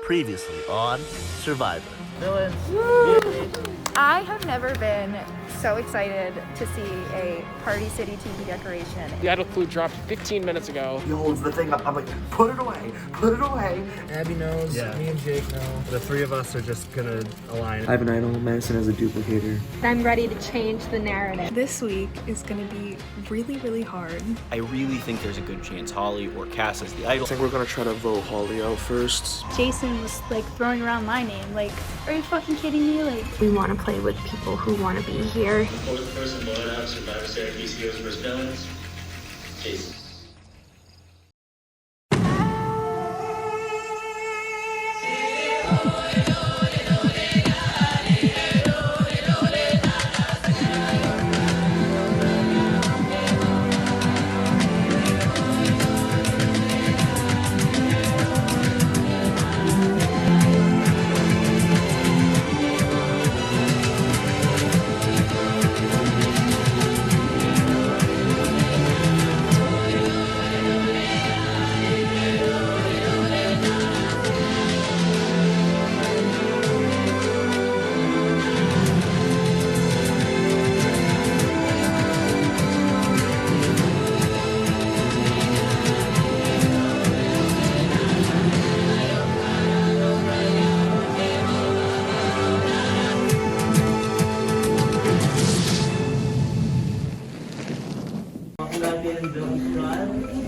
Previously on Syrvivor. I have never been so excited to see a Party City TV decoration. The idol clue dropped 15 minutes ago. He holds the thing up. I'm like, put it away, put it away. Abby knows, me and Jake know. The three of us are just gonna align. I have an idol, Madison has a duplicator. I'm ready to change the narrative. This week is gonna be really hard. I really think there's a good chance Holly or Cass is the idol. I think we're gonna try to vote Holly out first. Jason was like throwing around my name. Like, are you fucking kidding me? Like, We want to play with people who want to be here. Fourth person voted out, Syrvivor Syracuse heroes versus villains. Jason.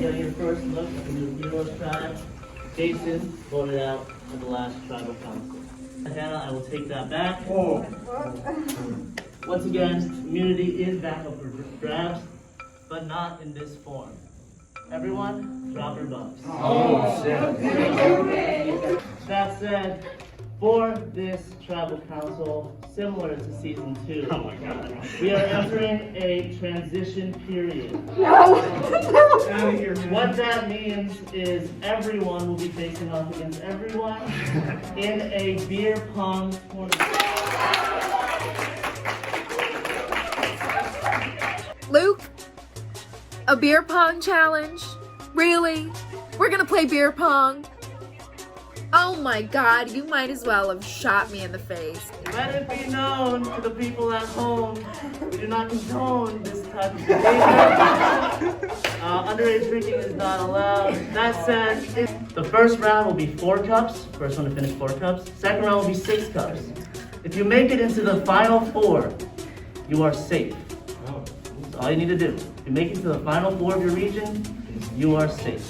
Your first look at the new Heroes tribe. Jason voted out at the last tribal council. Hannah, I will take that back. Once again, immunity is back up for grabs, but not in this form. Everyone, drop your bucks. Oh, shit. That said, for this tribal council, similar to season 2, we are entering a transition period. What that means is everyone will be facing off against everyone in a beer pong tournament. Luke, a beer pong challenge? Really? We're gonna play beer pong? Oh my god, you might as well have shot me in the face. Let it be known to the people at home, we do not condone this type of behavior. Underage drinking is not allowed. That said, the first round will be 4 cups. First one to finish 4 cups. Second round will be 6 cups. If you make it into the final 4, you are safe. That's all you need to do. If you make it to the final 4 of your region, you are safe.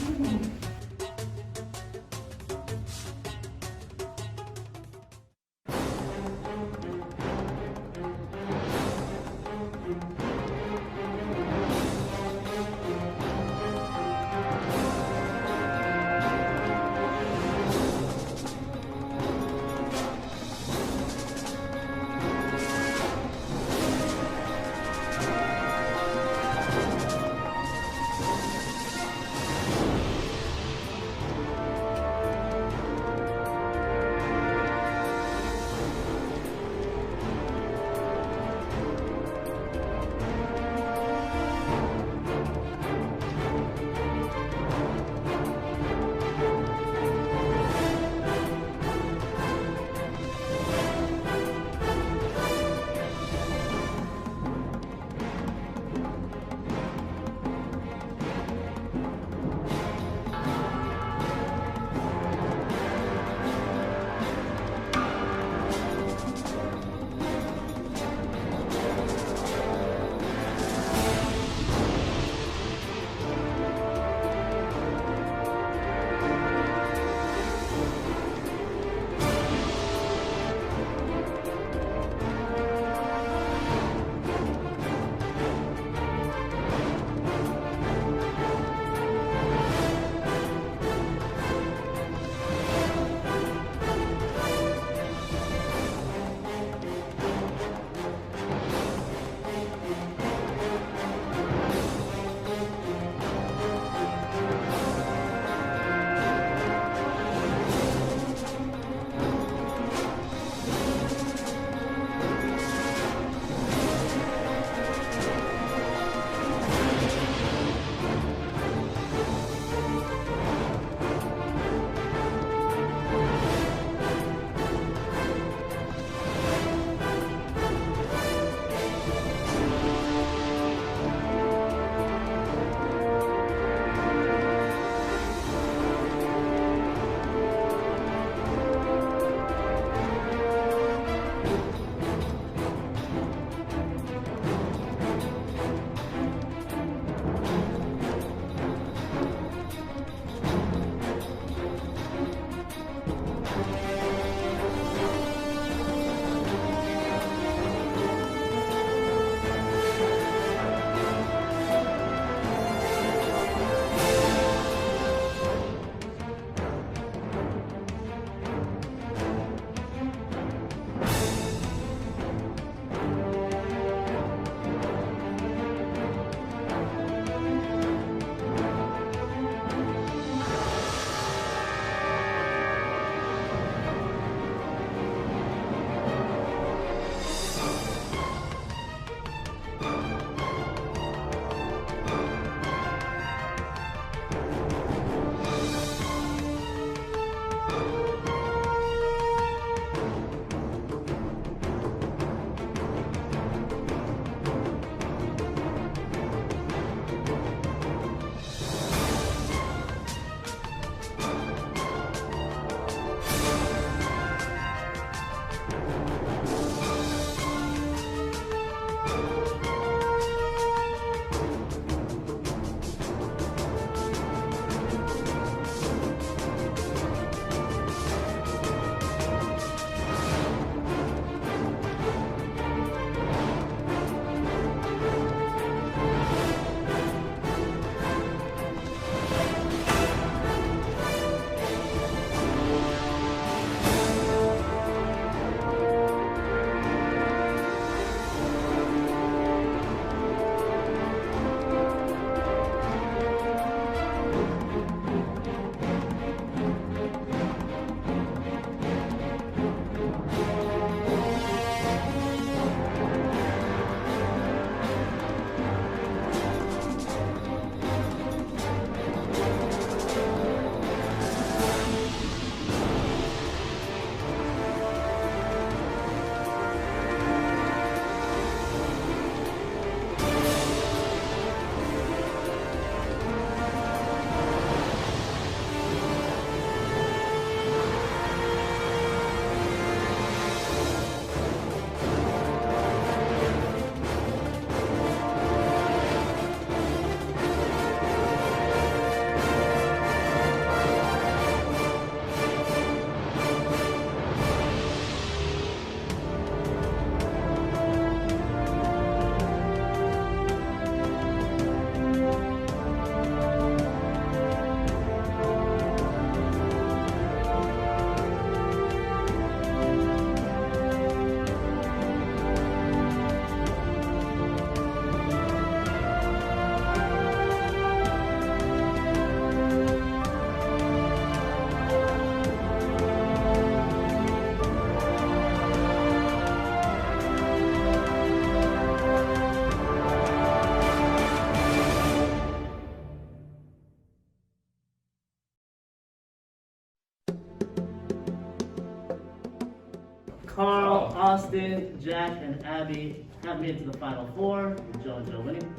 Carl, Austin, Jack, and Abby have made it to the final four, with Joe and Joe winning.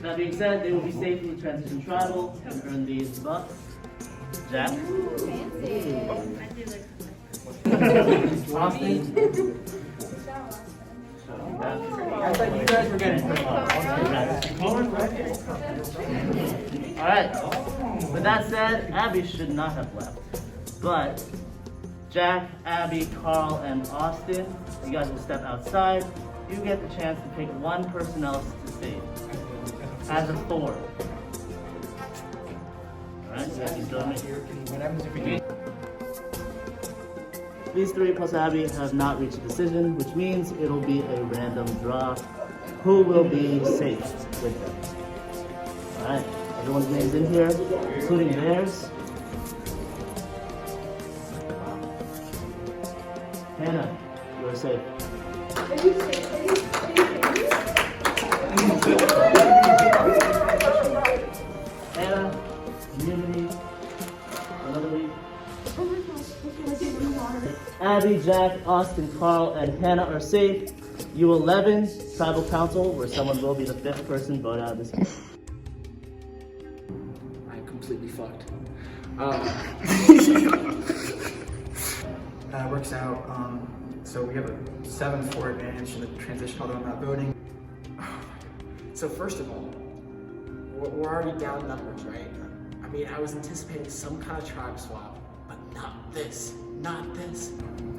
That being said, they will be safe in the transition tribal and earn these bucks. Jack? Austin? I thought you guys were getting Alright, with that said, Abby should not have left. But Jack, Abby, Carl, and Austin, you guys will step outside. You get the chance to pick one person else to save. As a four. Alright, you guys can join me. These three plus Abby have not reached a decision, which means it'll be a random draw. Who will be safe with them? Alright, everyone's name's in here, including theirs. Hannah, you're safe. Hannah, immunity, another week. Abby, Jack, Austin, Carl, and Hannah are safe. You 11, Tribal Council, where someone will be the 5th person voted out of this game. I'm completely fucked. That works out. So we have a 7-4 advantage in the transition, although I'm not voting. So first of all, we're already down numbers, right? I mean, I was anticipating some kind of tribe swap, but not this. Not this.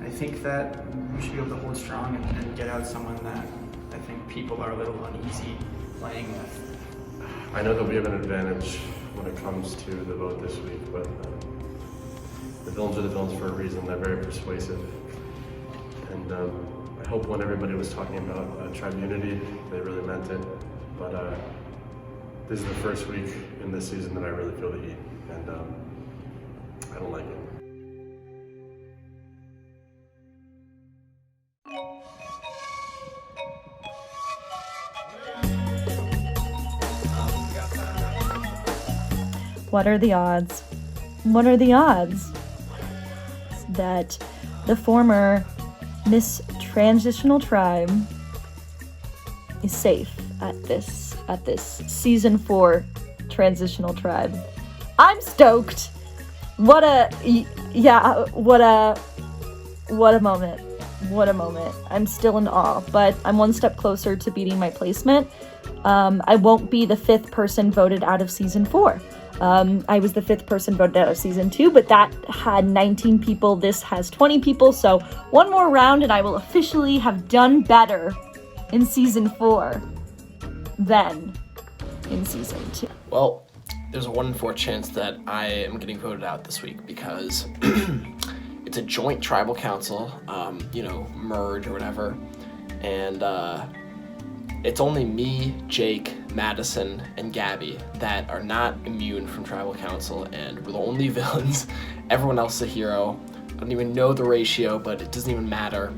I think that we should be able to hold strong and get out someone that I think people are a little uneasy playing with. I know that we have an advantage when it comes to the vote this week, but the villains are the villains for a reason. They're very persuasive. And I hope when everybody was talking about tribe unity, they really meant it. But this is the first week in this season that I really feel the heat, and I don't like it. What are the odds? What are the odds that the former Miss Transitional Tribe is safe at this season 4 Transitional Tribe? I'm stoked. What a moment. What a moment. I'm still in awe, but I'm one step closer to beating my placement. I won't be the 5th person voted out of season 4. I was the 5th person voted out of season 2, but that had 19 people. This has 20 people, so one more round and I will officially have done better in season 4 than in season 2. Well, there's a 1 in 4 chance that I am getting voted out this week because it's a joint tribal council, merge or whatever, and it's only me, Jake, Madison, and Gabby that are not immune from tribal council, and we're the only villains. Everyone else is a hero. I don't even know the ratio, but it doesn't even matter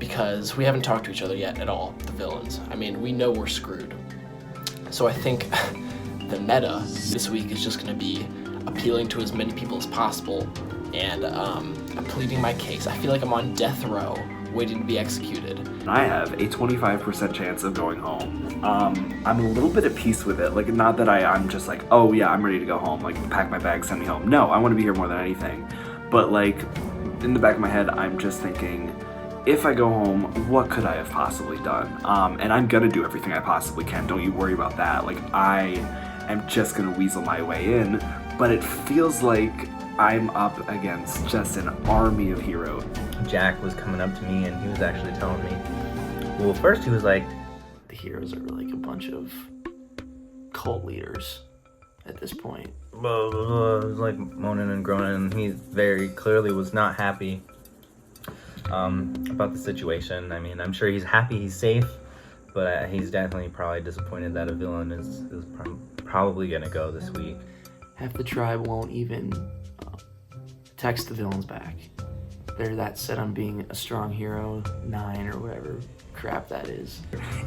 because we haven't talked to each other yet at all, the villains. I mean, we know we're screwed. So I think the meta this week is just going to be appealing to as many people as possible, and I'm pleading my case. I feel like I'm on death row waiting to be executed. I have a 25% chance of going home. I'm a little bit at peace with it. Like, not that I'm just like, oh yeah, I'm ready to go home, like pack my bags, send me home. No, I want to be here more than anything. But like, in the back of my head, I'm just thinking, if I go home, what could I have possibly done? And I'm gonna do everything I possibly can. Don't you worry about that. Like, I am just gonna weasel my way in, but it feels like I'm up against just an army of heroes. Jack was coming up to me and he was actually telling me, well, first he was like, The heroes are like a bunch of cult leaders at this point. Blah, blah, blah. He was like moaning and groaning, and he very clearly was not happy about the situation. I mean, I'm sure he's happy he's safe, but he's definitely probably disappointed that a villain is probably gonna go this week. Half the tribe won't even text the villains back. They're that set on being a strong hero, 9 or whatever crap that is.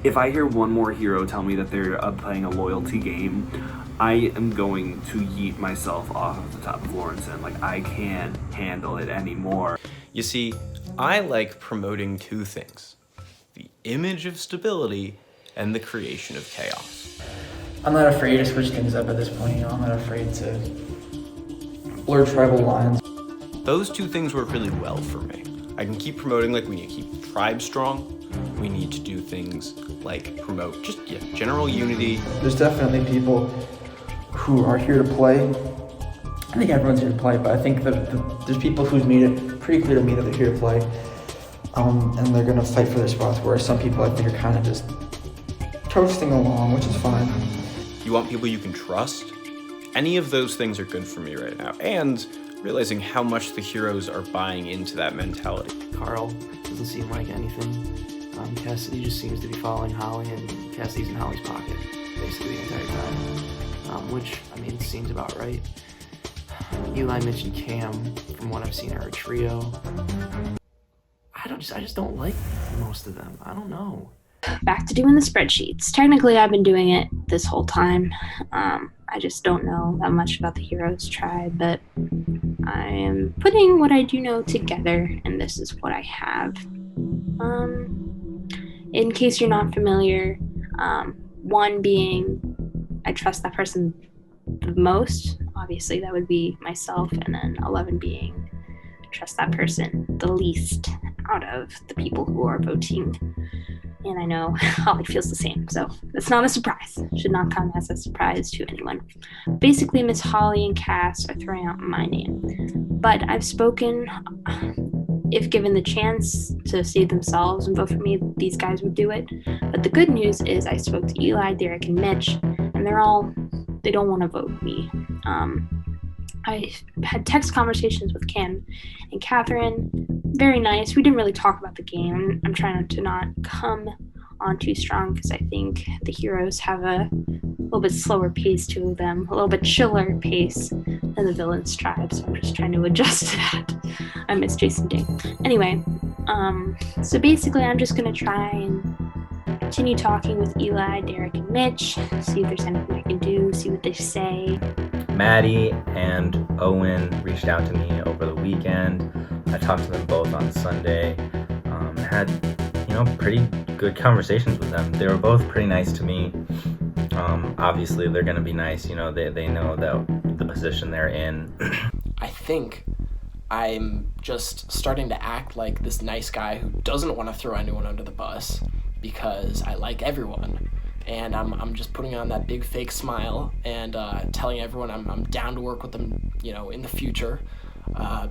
If I hear one more hero tell me that they're playing a loyalty game, I am going to yeet myself off of the top of Lawrenson. Like, I can't handle it anymore. You see, I like promoting two things: the image of stability and the creation of chaos. I'm not afraid to switch things up at this point, you know, I'm not afraid to blur tribal lines. Those two things work really well for me. I can keep promoting, like, we need to keep tribe strong. We need to do things like promote just general unity. There's definitely people who are here to play. I think everyone's here to play, but I think there's people who've made it pretty clear to me that they're here to play, and they're gonna fight for their spots, whereas some people I think are kind of just coasting along, which is fine. You want people you can trust? Any of those things are good for me right now, and realizing how much the heroes are buying into that mentality. Carl doesn't seem like anything. Cassidy just seems to be following Holly, and Cassidy's in Holly's pocket basically the entire time, which, I mean, seems about right. Eli mentioned Cam. From what I've seen, are a trio. I just don't like most of them. I don't know. Back to doing the spreadsheets. Technically, I've been doing it this whole time. I just don't know that much about the Heroes tribe, but I am putting what I do know together, and this is what I have. In case you're not familiar, 1 being I trust that person the most. Obviously, that would be myself, and then 11 being trust that person the least out of the people who are voting. And I know Holly feels the same, so it's not a surprise. Should not come as a surprise to anyone. Basically, Miss Holly and Cass are throwing out my name. But I've spoken, if given the chance to save themselves and vote for me, these guys would do it. But the good news is I spoke to Eli, Derek, and Mitch, and they don't want to vote me. I had text conversations with Kim and Catherine. Very nice. We didn't really talk about the game. I'm trying to not come on too strong because I think the heroes have a little bit slower pace to them, a little bit chiller pace than the villains tribe. So I'm just trying to adjust to that. I miss Jason Day. Anyway, so basically I'm just going to try and continue talking with Eli, Derek, and Mitch, see if there's anything I can do, see what they say. Maddie and Owen reached out to me over the weekend. I talked to them both on Sunday. Had, pretty good conversations with them. They were both pretty nice to me. Obviously, they're going to be nice. They know that the position they're in. I think I'm just starting to act like this nice guy who doesn't want to throw anyone under the bus because I like everyone. And I'm just putting on that big fake smile and telling everyone I'm down to work with them, in the future,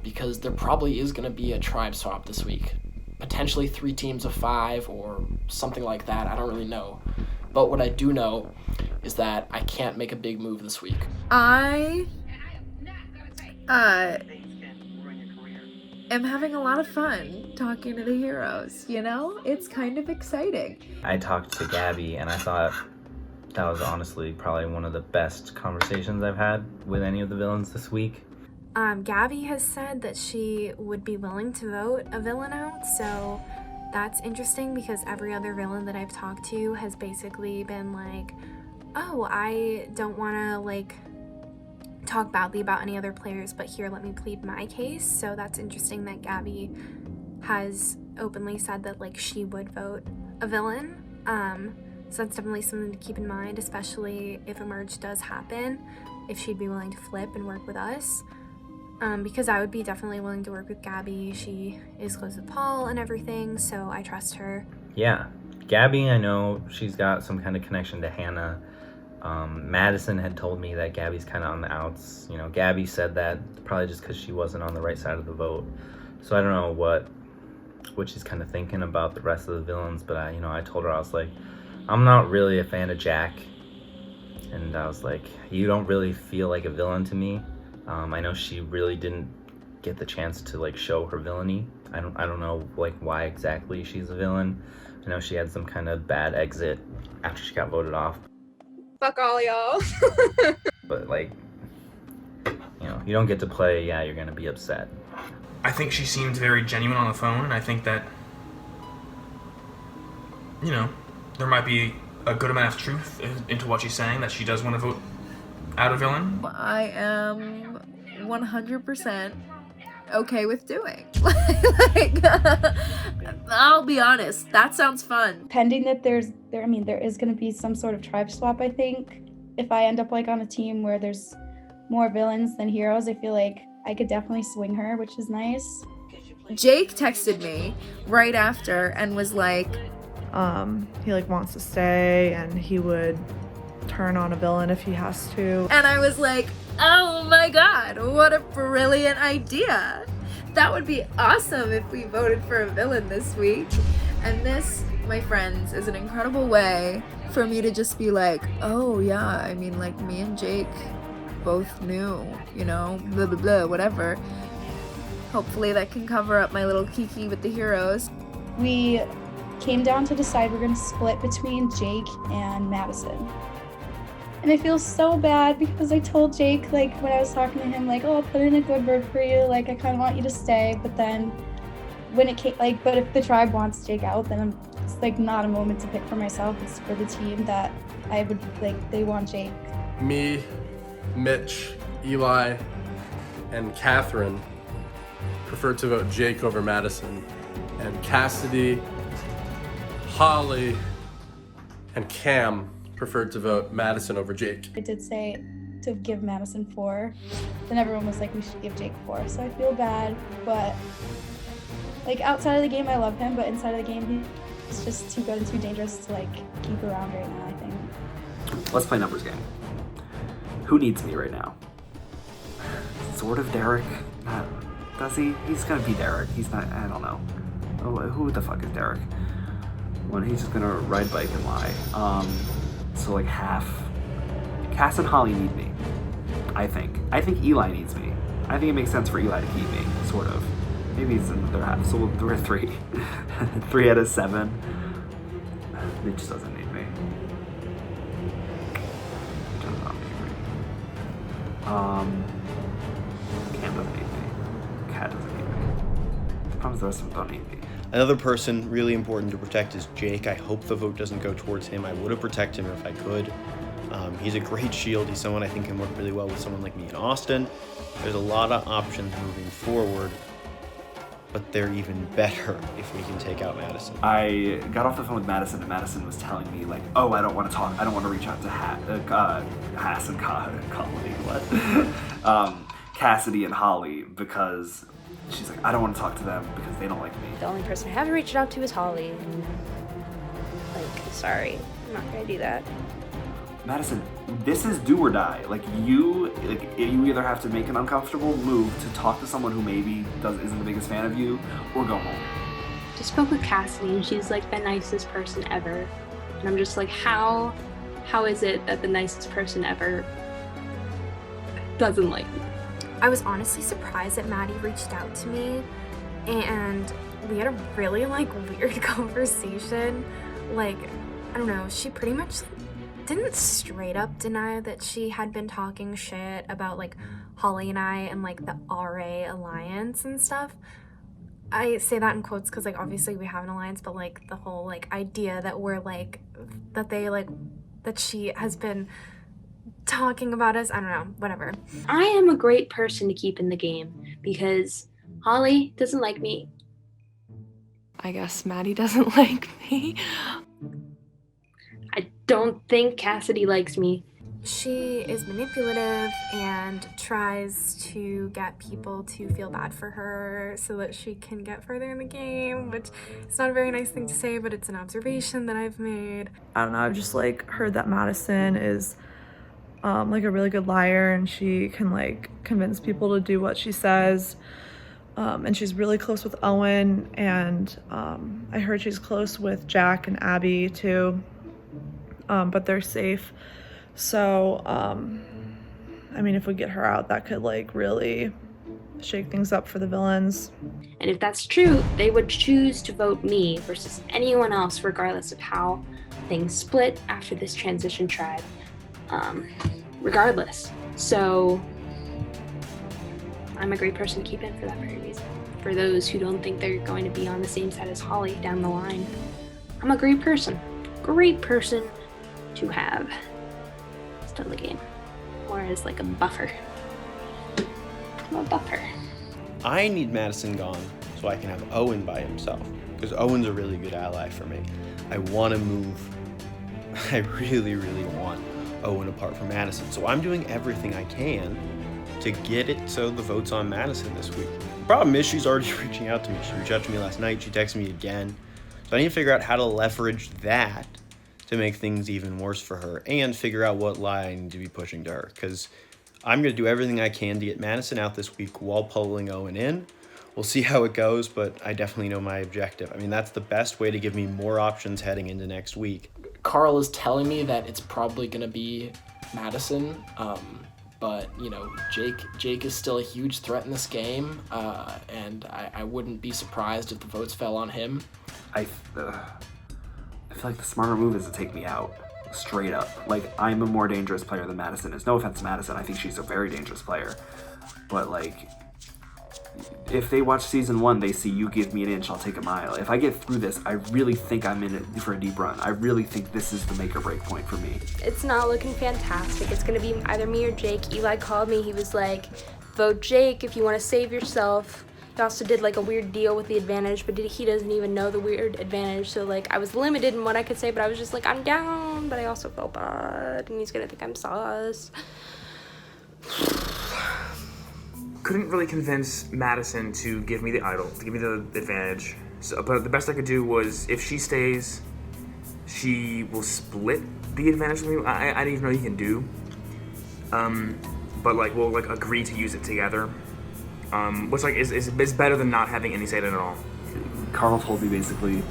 because there probably is going to be a tribe swap this week. Potentially 3 teams of 5 or something like that. I don't really know. But what I do know is that I can't make a big move this week. I am having a lot of fun talking to the heroes, It's kind of exciting. I talked to Gabby, and I thought that was honestly probably one of the best conversations I've had with any of the villains this week. Gabby has said that she would be willing to vote a villain out, so that's interesting because every other villain that I've talked to has basically been like, oh, I don't want to, talk badly about any other players, but here, let me plead my case. So that's interesting that Gabby has openly said that, she would vote a villain. So that's definitely something to keep in mind, especially if a merge does happen, if she'd be willing to flip and work with us. Because I would be definitely willing to work with Gabby. She is close with Paul and everything, so I trust her. Yeah, Gabby, I know she's got some kind of connection to Hannah. Madison had told me that Gabby's kind of on the outs. Gabby said that probably just because she wasn't on the right side of the vote. So I don't know what she's kind of thinking about the rest of the villains, but I told her, I was like, I'm not really a fan of Jack. And I was like, you don't really feel like a villain to me. I know she really didn't get the chance to show her villainy. I don't know why exactly she's a villain. I know she had some kind of bad exit after she got voted off. Fuck all y'all. But you don't get to play, you're gonna be upset. I think she seemed very genuine on the phone, and I think that, there might be a good amount of truth into what she's saying, that she does want to vote Add a villain? I am 100% okay with doing. Like, I'll be honest, that sounds fun. Pending that there is going to be some sort of tribe swap, I think. If I end up like on a team where there's more villains than heroes, I feel like I could definitely swing her, which is nice. Jake texted me right after and was like, he like wants to stay and he would turn on a villain if he has to. And I was like, oh my god, what a brilliant idea. That would be awesome if we voted for a villain this week. And this, my friends, is an incredible way for me to just be like, oh yeah, I mean, like, me and Jake both knew, you know, blah blah blah, whatever. Hopefully that can cover up my little kiki with the heroes. We came down to decide we're going to split between Jake and Madison. And I feel so bad because I told Jake, like, when I was talking to him, like, oh, I'll put in a good word for you, like, I kind of want you to stay. But then when it came, like, but if the tribe wants Jake out, then it's like not a moment to pick for myself, it's for the team that I would, like, they want Jake. Me, Mitch, Eli, and Catherine preferred to vote Jake over Madison, and Cassidy, Holly, and Cam preferred to vote Madison over Jake. I did say to give Madison 4, then everyone was like, we should give Jake 4, so I feel bad, but like outside of the game I love him, but inside of the game he's just too good and too dangerous to like keep around right now, I think. Let's play numbers game. Who needs me right now? Sort of Derek. Does he? He's gonna be Derek. He's not, I don't know. Oh, who the fuck is Derek? Well, he's just gonna ride bike and lie. So like half. Cass and Holly need me. I think Eli needs me. I think it makes sense for Eli to keep me, sort of. Maybe it's another half, so we're 3. 3 out of 7. Mitch doesn't need me. Does not need me. Cam doesn't need me. Cat doesn't need me. The problem is the rest of them don't need me. Another person really important to protect is Jake. I hope the vote doesn't go towards him. I would have protected him if I could. He's a great shield. He's someone I think can work really well with someone like me in Austin. There's a lot of options moving forward, but they're even better if we can take out Madison. I got off the phone with Madison, and Madison was telling me, like, oh, I don't want to talk. I don't want to reach out to Hass and Cassidy and Holly, because she's like, I don't want to talk to them because they don't like me. The only person I haven't reached out to is Holly. And, like, sorry, I'm not gonna do that. Madison, this is do or die. Like you either have to make an uncomfortable move to talk to someone who maybe isn't the biggest fan of you, or go home. Just spoke with Cassidy, and she's like the nicest person ever. And I'm just like, how is it that the nicest person ever doesn't like me? I was honestly surprised that Maddie reached out to me, and we had a really like weird conversation. Like, I don't know, she pretty much didn't straight up deny that she had been talking shit about like Holly and I and like the RA alliance and stuff. I say that in quotes because like obviously we have an alliance, but like the whole like idea that we're like that she has been talking about us, I don't know, whatever. I am a great person to keep in the game because Holly doesn't like me. I guess Maddie doesn't like me. I don't think Cassidy likes me. She is manipulative and tries to get people to feel bad for her so that she can get further in the game, which is not a very nice thing to say, but it's an observation that I've made. I don't know, I've just like heard that Madison is like a really good liar, and she can like convince people to do what she says. And she's really close with Owen, and I heard she's close with Jack and Abby too. But they're safe. So, I mean, if we get her out, that could like really shake things up for the villains. And if that's true, they would choose to vote me versus anyone else, regardless of how things split after this transition tribe. Regardless. So, I'm a great person to keep in for that very reason. For those who don't think they're going to be on the same side as Holly down the line, I'm a great person. Great person to have. Still the game. more as like a buffer. I'm a buffer. I need Madison gone so I can have Owen by himself, because Owen's a really good ally for me. I want to move. I really, really want Owen apart from Madison, so I'm doing everything I can to get it so the vote's on Madison this week. The problem is she's already reaching out to me. She reached out to me last night. She texted me again. So I need to figure out how to leverage that to make things even worse for her and figure out what lie I need to be pushing to her, because I'm going to do everything I can to get Madison out this week while pulling Owen in. We'll see how it goes, but I definitely know my objective. I mean, that's the best way to give me more options heading into next week. Carl is telling me that it's probably going to be Madison, but, you know, Jake is still a huge threat in this game, and I wouldn't be surprised if the votes fell on him. I feel like the smarter move is to take me out. Straight up. Like, I'm a more dangerous player than Madison is. No offense to Madison, I think she's a very dangerous player. But, like, if they watch season 1, they see you give me an inch, I'll take a mile. If I get through this, I really think I'm in it for a deep run. I really think this is the make or break point for me. It's not looking fantastic. It's gonna be either me or Jake. Eli called me, he was like, vote Jake if you want to save yourself. He also did like a weird deal with the advantage, but he doesn't even know the weird advantage, so like I was limited in what I could say, but I was just like, I'm down, but I also felt bad, and he's gonna think I'm sus. Couldn't really convince Madison to give me the idol, to give me the advantage. So, but the best I could do was, if she stays, she will split the advantage with me. I didn't even know you can do. But like we'll like agree to use it together. Which like is better than not having any say in it at all. Carl told me basically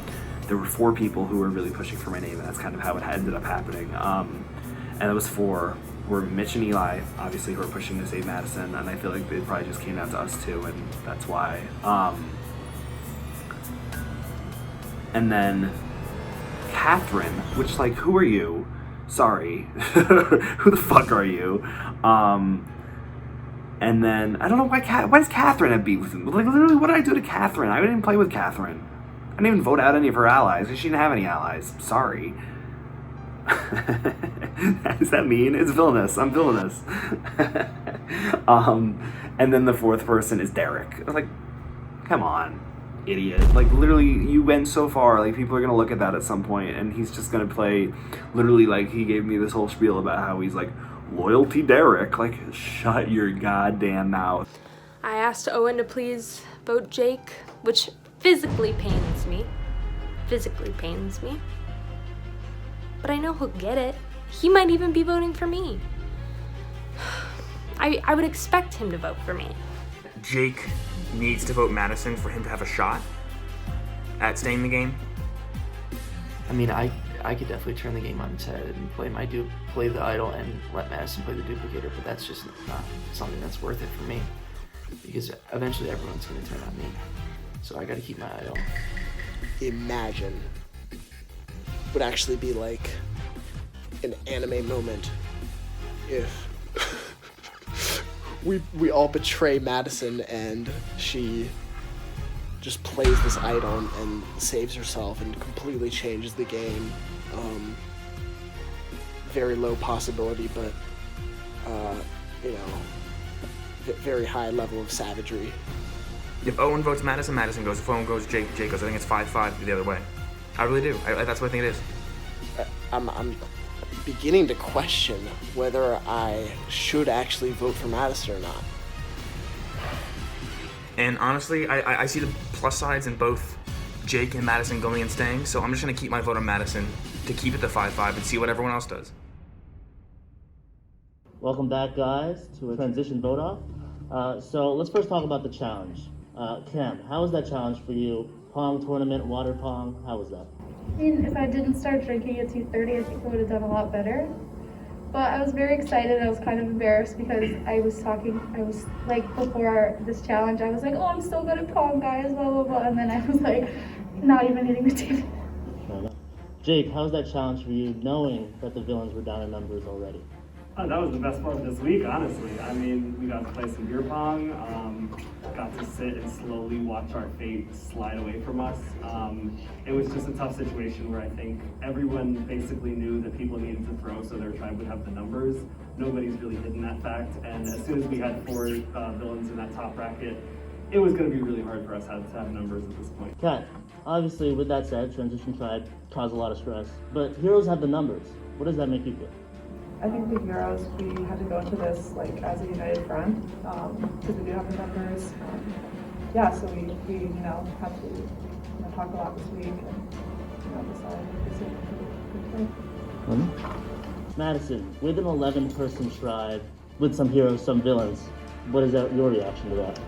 there were 4 people who were really pushing for my name, and that's kind of how it ended up happening. And those 4 were Mitch and Eli, obviously, who are pushing to save Madison, and I feel like it probably just came down to us too, and that's why. And then Catherine, which, like, who are you? Sorry. Who the fuck are you? And then, I don't know why does Catherine have beef with him? Like, literally, what did I do to Catherine? I didn't even play with Catherine. I didn't even vote out any of her allies. She didn't have any allies. Sorry. Does that mean? It's villainous. I'm villainous. And then the 4th person is Derek. I was like, come on, idiot. Like, literally, you went so far. Like, people are going to look at that at some point, and he's just going to play, literally, like, he gave me this whole spiel about how he's like, loyalty Derek. Like, shut your goddamn mouth. I asked Owen to please vote Jake, which physically pains me. But I know he'll get it. He might even be voting for me. I would expect him to vote for me. Jake needs to vote Madison for him to have a shot at staying in the game. I mean, I could definitely turn the game on its head and play the idol and let Madison play the duplicator, but that's just not something that's worth it for me, because eventually everyone's going to turn on me, so I got to keep my idol. Imagine would actually be like an anime moment if we all betray Madison and she just plays this idol and saves herself and completely changes the game. Very low possibility, but you know, very high level of savagery. If Owen votes Madison, Madison goes. If Owen goes, Jake goes. I think it's 5-5 the other way. I really do. That's what I think it is. I'm beginning to question whether I should actually vote for Madison or not. And honestly, I see the plus sides in both Jake and Madison going and staying, so I'm just going to keep my vote on Madison to keep it to 5-5 and see what everyone else does. Welcome back, guys, to a transition vote-off. So let's first talk about the challenge. Cam, how was that challenge for you? Pong tournament, water pong, how was that? I mean, if I didn't start drinking at 2:30, I think I would have done a lot better. But I was very excited. I was kind of embarrassed because I was like, before this challenge, I was like, oh, I'm so good at pong, guys, blah, blah, blah. And then I was like, not even hitting the table. Fair enough. Jake, how was that challenge for you, knowing that the villains were down in numbers already? Oh, that was the best part of this week, honestly. I mean, we got to play some beer pong, got to sit and slowly watch our fate slide away from us. It was just a tough situation where I think everyone basically knew that people needed to throw so their tribe would have the numbers. Nobody's really hidden that fact, and as soon as we had 4 villains in that top bracket, it was going to be really hard for us to have numbers at this point. Kat, obviously with that said, Transition Tribe caused a lot of stress, but heroes have the numbers. What does that make you feel? I think the heroes, we had to go into this like as a united front because we do have the numbers. So we had to talk a lot this week and decide if this is a good play. Madison, with an 11-person tribe, with some heroes, some villains, what is your reaction to that?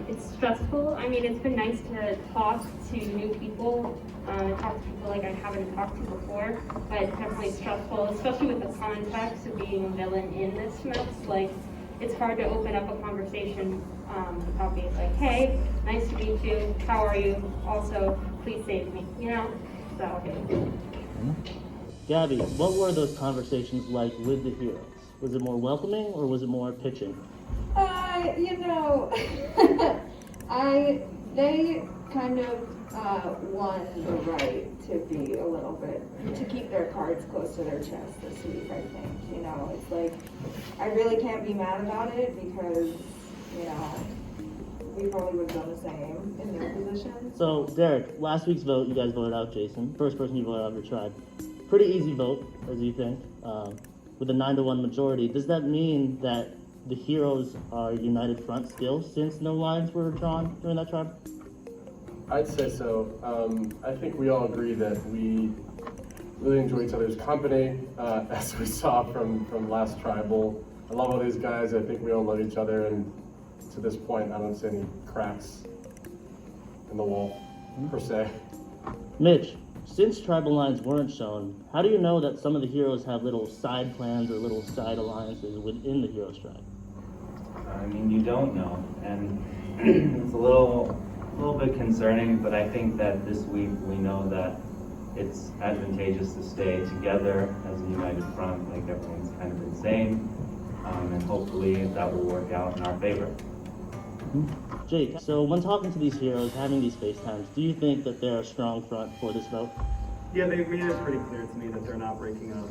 It's stressful. I mean, it's been nice to talk to new people, talk to people like I haven't talked to before, but it's definitely stressful, especially with the context of being a villain in this mix. Like, it's hard to open up a conversation without being like, hey, nice to meet you, how are you? Also, please save me, So. Gabby, what were those conversations like with the heroes? Was it more welcoming or was it more pitching? They kind of won the right to be a little bit, to keep their cards close to their chest this week, I think. It's like, I really can't be mad about it because, we probably would have done the same in their position. So, Derek, last week's vote, you guys voted out Jason. First person you voted out of your tribe. Pretty easy vote, as you think, with a 9-1 majority. Does that mean that the heroes are united front still, since no lines were drawn during that tribe? I'd say so. I think we all agree that we really enjoy each other's company, as we saw from last tribal. I love all these guys. I think we all love each other, and to this point, I don't see any cracks in the wall, per se. Mitch, since tribal lines weren't shown, how do you know that some of the heroes have little side plans or little side alliances within the heroes tribe? I mean, you don't know, and it's a little bit concerning, but I think that this week we know that it's advantageous to stay together as a united front, like everyone's kind of been saying, and hopefully that will work out in our favor. Jake, so when talking to these heroes, having these FaceTimes, do you think that they're a strong front for this vote? Yeah, they've made it pretty clear to me that they're not breaking up.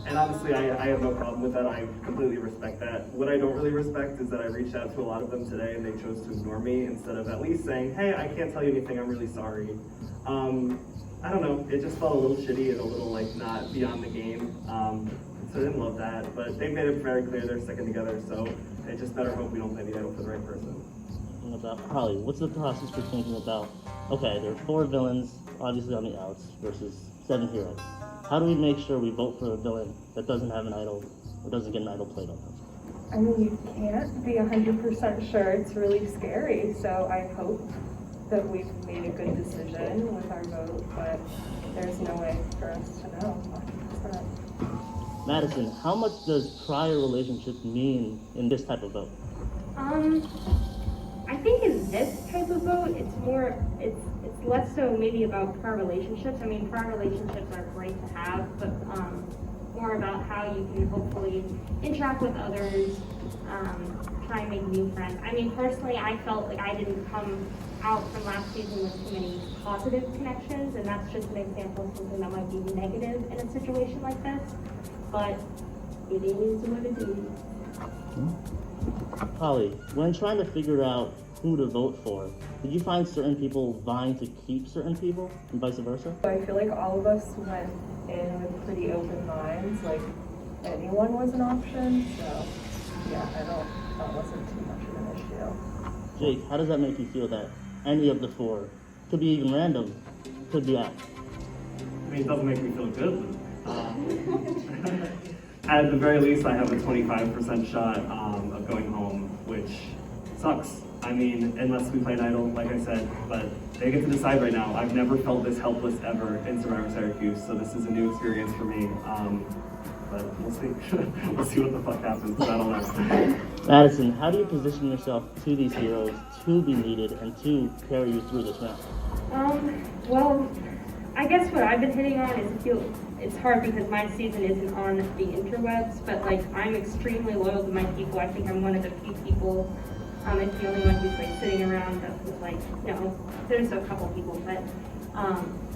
And honestly, I have no problem with that. I completely respect that. What I don't really respect is that I reached out to a lot of them today and they chose to ignore me instead of at least saying, hey, I can't tell you anything, I'm really sorry. I don't know, it just felt a little shitty and a little like not beyond the game. So I didn't love that, but they made it very clear they're sticking together, so I just better hope we don't play the idol for the right person. About Holly, what's the process for thinking about, okay, there are 4 villains, obviously on the outs, versus 7 heroes. How do we make sure we vote for a villain that doesn't have an idol or doesn't get an idol played on them? I mean, you can't be 100% sure. It's really scary. So I hope that we've made a good decision with our vote, but there's no way for us to know 100%. Madison, how much does prior relationships mean in this type of vote? I think in this type of vote, it's less so maybe about prior relationships. I mean, prior relationships are great to have, but more about how you can hopefully interact with others, try and make new friends. I mean, personally, I felt like I didn't come out from last season with too many positive connections, and that's just an example of something that might be negative in a situation like this. But it is what it is. Holly, when trying to figure out who to vote for, did you find certain people vying to keep certain people and vice versa? I feel like all of us went in with pretty open minds, like anyone was an option, so yeah, that wasn't too much of an issue. Jake, how does that make you feel that any of the 4, could be even random, could be out? I mean, it doesn't make me feel good. At the very least, I have a 25% shot of going home, which sucks. I mean, unless we play an idol, like I said, but they get to decide right now. I've never felt this helpless ever in Survivor Syracuse, so this is a new experience for me. But we'll see. We'll see what the fuck happens. I don't know. Madison, how do you position yourself to these heroes to be needed and to carry you through this round? Well, I guess what I've been hitting on is it's hard because my season isn't on the interwebs, but like I'm extremely loyal to my people. I think I'm one of the few people, it's the only one who's like sitting around that was like, no, there's a couple people, but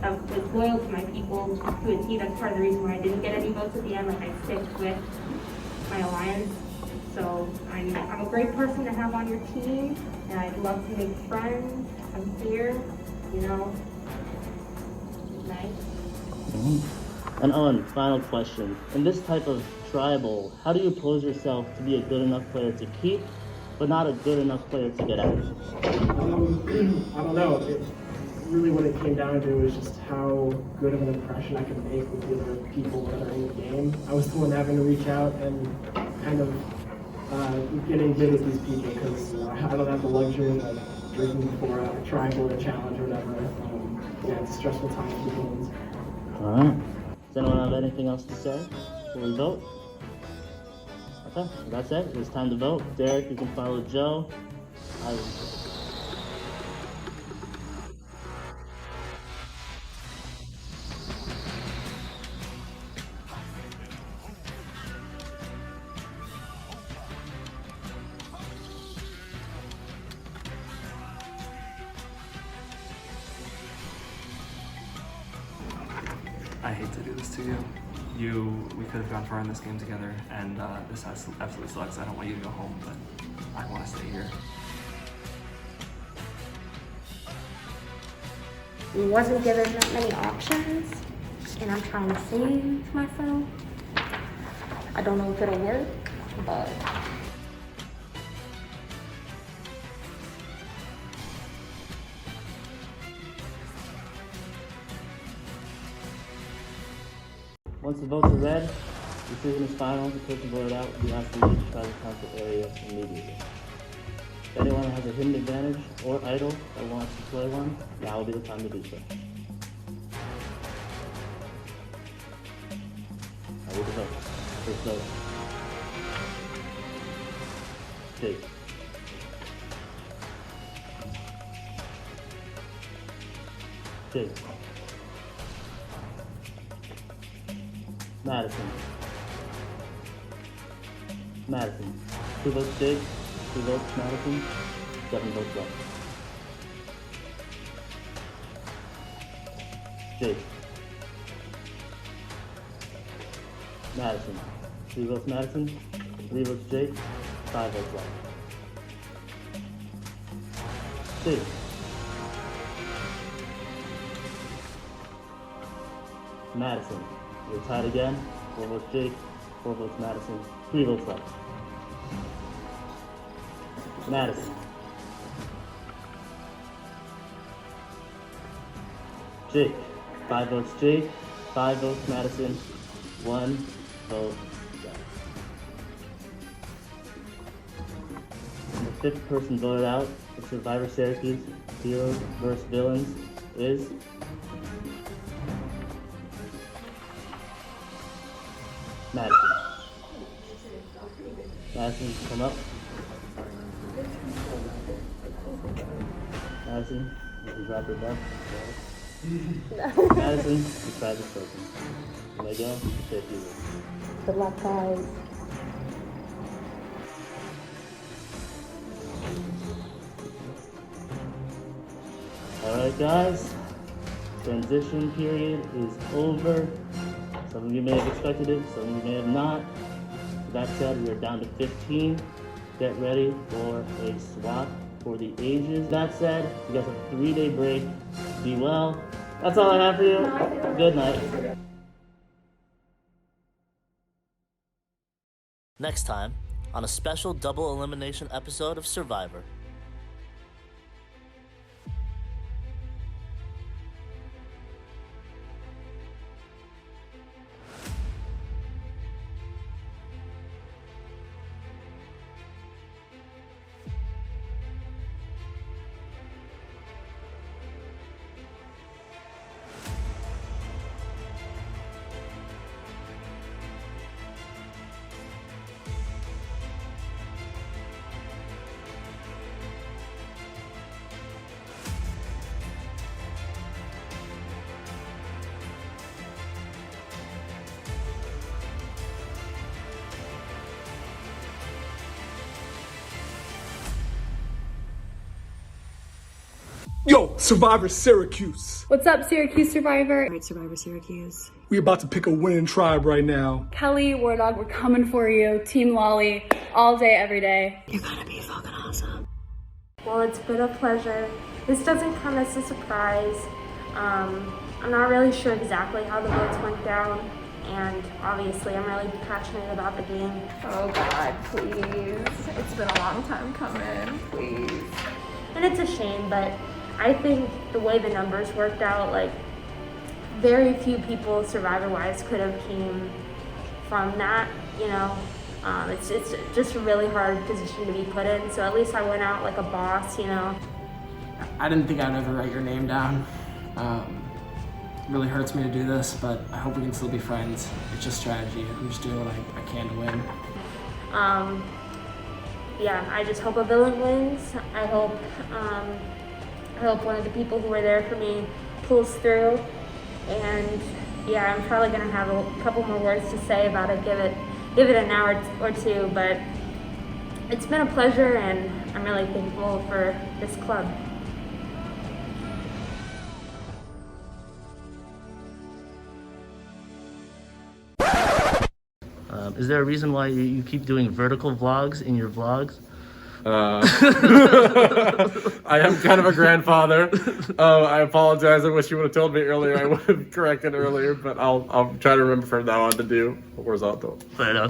that was loyal to my people, to a T. That's part of the reason why I didn't get any votes at the end. Like I stick with my alliance. So I'm a great person to have on your team, and I'd love to make friends. I'm here, you know. Nice. And Owen, final question. In this type of tribal, how do you pose yourself to be a good enough player to keep, but not a good enough player to get out? I don't know. Really what it came down to was just how good of an impression I could make with the other people that are in the game. I was the one having to reach out and kind of getting good with these people because I don't have the luxury of like drinking before a tribal or a challenge or whatever. Yeah, it's a stressful time for games. Alright. Does anyone have anything else to say before we vote? Okay, that's it. It's time to vote. Derek, you can follow Joe. I hate to do this to you. We could have gone far in this game together, and this absolutely sucks. I don't want you to go home, but I want to stay here. Wasn't given that many options, and I'm trying to save myself. I don't know if it'll work, but Once the votes are read, the decision is final. The person voted out will be asked to leave the tribal council area immediately. If anyone has a hidden advantage or idol that wants to play one, now will be the time to do so. I read the vote. First vote. Jake. Jake. Madison. Madison. 2 votes Jake, 2 votes Madison, 7 votes left. Jake. Madison. 3 votes Madison, 3 votes Jake, 5 votes left. Jake. Madison. We're tied again. 4 votes Jake, 4 votes Madison, 3 votes left. Madison. Jake. 5 votes Jake, 5 votes Madison, 1 vote left. And the 5th person voted out for Survivor Syracuse Heroes vs. Villains is Madison. Madison, come up. Madison, you can drop your butt. Madison, the tribe is spoken. You may go, take you. good luck, guys. Alright guys, transition period is over. Some of you may have expected it, some of you may have not. That said, we are down to 15. Get ready for a swap for the ages. That said, you guys have a 3-day break. Be well. That's all I have for you. Good night. Next time, on a special double elimination episode of Survivor. Yo, Syrvivor Syracuse. What's up, Syracuse Survivor? Alright, Syrvivor Syracuse. We about to pick a winning tribe right now. Kelly, War Dog, we're coming for you. Team Lolly, all day, every day. You're gonna be fucking awesome. Well, it's been a pleasure. This doesn't come as a surprise. I'm not really sure exactly how the votes went down, and obviously I'm really passionate about the game. Oh God, please. It's been a long time coming, please. And it's a shame, but I think the way the numbers worked out, like, very few people Survivor-wise could have came from that, you know. It's just a really hard position to be put in, so at least I went out like a boss, you know. I didn't think I'd ever write your name down. It really hurts me to do this, but I hope we can still be friends. It's just strategy. I'm just doing what I can to win. Yeah, I just hope a villain wins. I hope one of the people who were there for me pulls through. And yeah, I'm probably gonna have a couple more words to say about it. Give it an hour or two, but it's been a pleasure, and I'm really thankful for this club. Is there a reason why you keep doing vertical vlogs in your vlogs? I am kind of a grandfather. I apologize. I wish you would have told me earlier. I would have corrected earlier, but I'll try to remember from now on to do horizontal. Fair enough.